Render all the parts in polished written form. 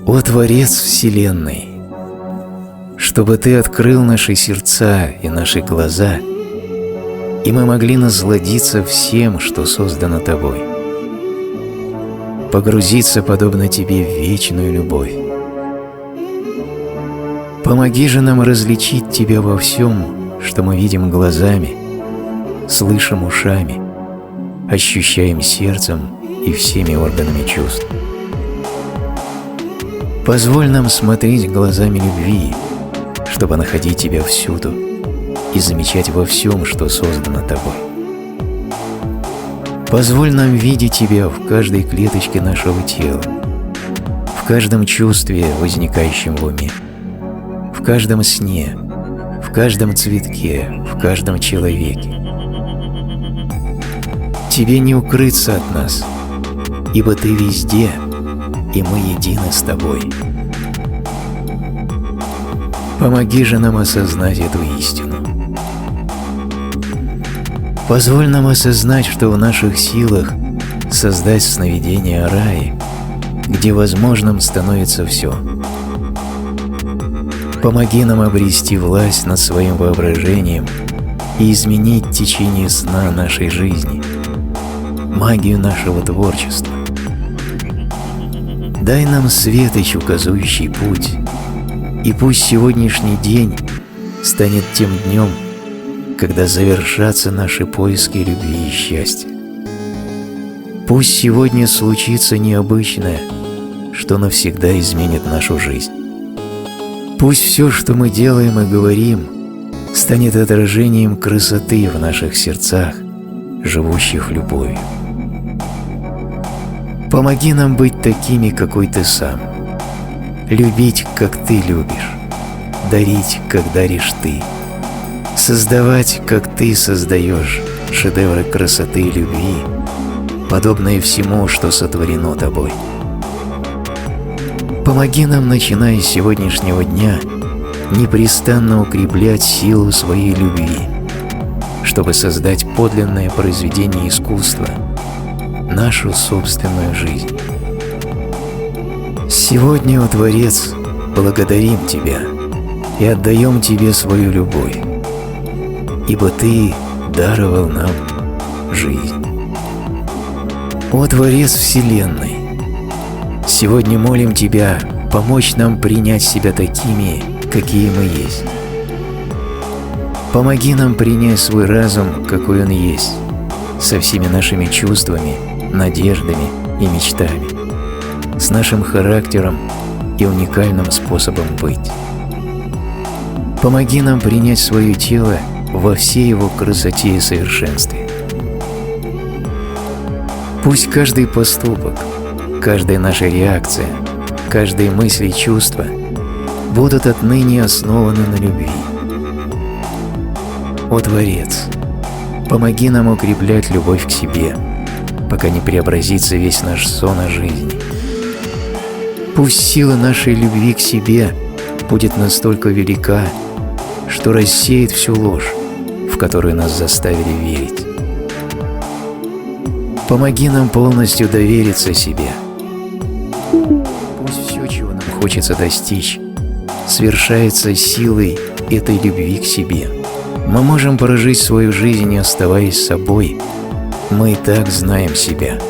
О Творец Вселенной, чтобы Ты открыл наши сердца и наши глаза, и мы могли насладиться всем, что создано Тобой, погрузиться, подобно Тебе, в вечную любовь. Помоги же нам различить Тебя во всем, что мы видим глазами, слышим ушами, ощущаем сердцем и всеми органами чувств. Позволь нам смотреть глазами любви, чтобы находить Тебя всюду и замечать во всем, что создано Тобой. Позволь нам видеть Тебя в каждой клеточке нашего тела, в каждом чувстве, возникающем в уме, в каждом сне, в каждом цветке, в каждом человеке. Тебе не укрыться от нас, ибо Ты везде, и мы едины с Тобой. Помоги же нам осознать эту истину. Позволь нам осознать, что в наших силах создать сновидение о рае, где возможным становится все. Помоги нам обрести власть над своим воображением и изменить течение сна нашей жизни, магию нашего творчества. Дай нам светоч, указующий путь, и пусть сегодняшний день станет тем днем, когда завершатся наши поиски любви и счастья. Пусть сегодня случится необычное, что навсегда изменит нашу жизнь. Пусть все, что мы делаем и говорим, станет отражением красоты в наших сердцах, живущих любовью. Помоги нам быть такими, какой Ты сам, любить, как Ты любишь, дарить, как даришь Ты, создавать, как Ты создаешь, шедевры красоты и любви, подобные всему, что сотворено Тобой. Помоги нам, начиная с сегодняшнего дня, непрестанно укреплять силу своей любви, чтобы создать подлинное произведение искусства, нашу собственную жизнь. Сегодня, о Творец, благодарим Тебя и отдаем Тебе свою любовь, ибо Ты даровал нам жизнь. О Творец Вселенной, сегодня молим Тебя помочь нам принять себя такими, какие мы есть. Помоги нам принять свой разум, какой он есть, со всеми нашими чувствами, надеждами и мечтами, с нашим характером и уникальным способом быть. Помоги нам принять свое тело во всей его красоте и совершенстве. Пусть каждый поступок, каждая наша реакция, каждая мысль и чувство будут отныне основаны на любви. О Творец, помоги нам укреплять любовь к себе, пока не преобразится весь наш сон о жизни. Пусть сила нашей любви к себе будет настолько велика, что рассеет всю ложь, в которую нас заставили верить. Помоги нам полностью довериться себе. Пусть все, чего нам хочется достичь, свершается силой этой любви к себе. Мы можем прожить свою жизнь, не оставаясь собой. Мы и так знаем себя.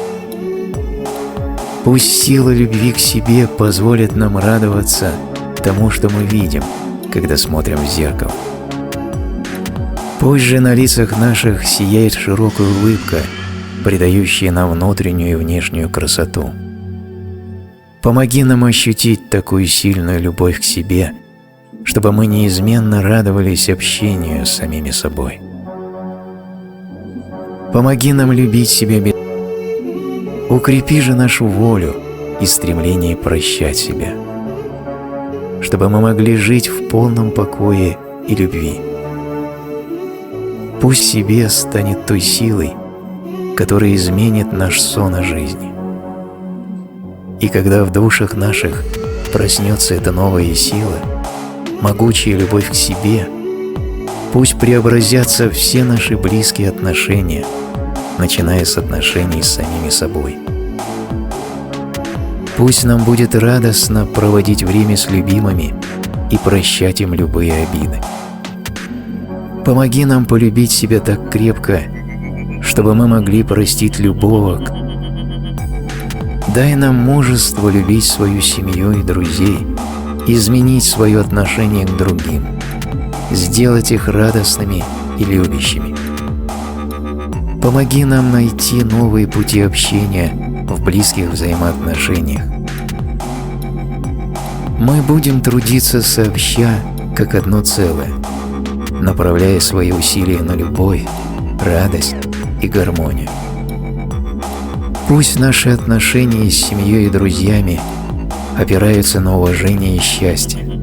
Пусть сила любви к себе позволит нам радоваться тому, что мы видим, когда смотрим в зеркало. Пусть же на лицах наших сияет широкая улыбка, придающая нам внутреннюю и внешнюю красоту. Помоги нам ощутить такую сильную любовь к себе, чтобы мы неизменно радовались общению с самими собой. Помоги нам любить себя без... Укрепи же нашу волю и стремление прощать себя, чтобы мы могли жить в полном покое и любви. Пусть себе станет той силой, которая изменит наш сон о жизни. И когда в душах наших проснется эта новая сила, могучая любовь к себе, пусть преобразятся все наши близкие отношения, начиная с отношений с самими собой. Пусть нам будет радостно проводить время с любимыми и прощать им любые обиды. Помоги нам полюбить себя так крепко, чтобы мы могли простить любого. Дай нам мужество любить свою семью и друзей, изменить свое отношение к другим, сделать их радостными и любящими. Помоги нам найти новые пути общения в близких взаимоотношениях. Мы будем трудиться сообща, как одно целое, направляя свои усилия на любовь, радость и гармонию. Пусть наши отношения с семьей и друзьями опираются на уважение и счастье.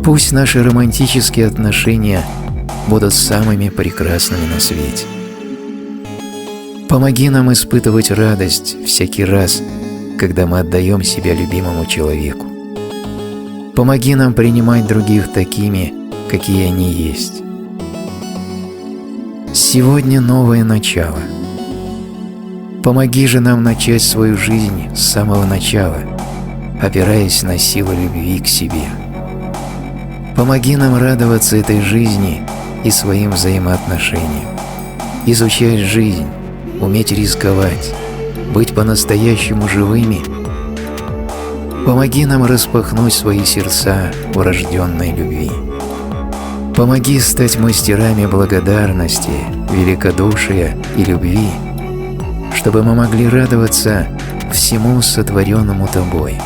Пусть наши романтические отношения будут самыми прекрасными на свете. Помоги нам испытывать радость всякий раз, когда мы отдаем себя любимому человеку. Помоги нам принимать других такими, какие они есть. Сегодня новое начало. Помоги же нам начать свою жизнь с самого начала, опираясь на силу любви к себе. Помоги нам радоваться этой жизни и своим взаимоотношениям, изучать жизнь, уметь рисковать, быть по-настоящему живыми. Помоги нам распахнуть свои сердца врожденной любви. Помоги стать мастерами благодарности, великодушия и любви, чтобы мы могли радоваться всему сотворенному Тобой.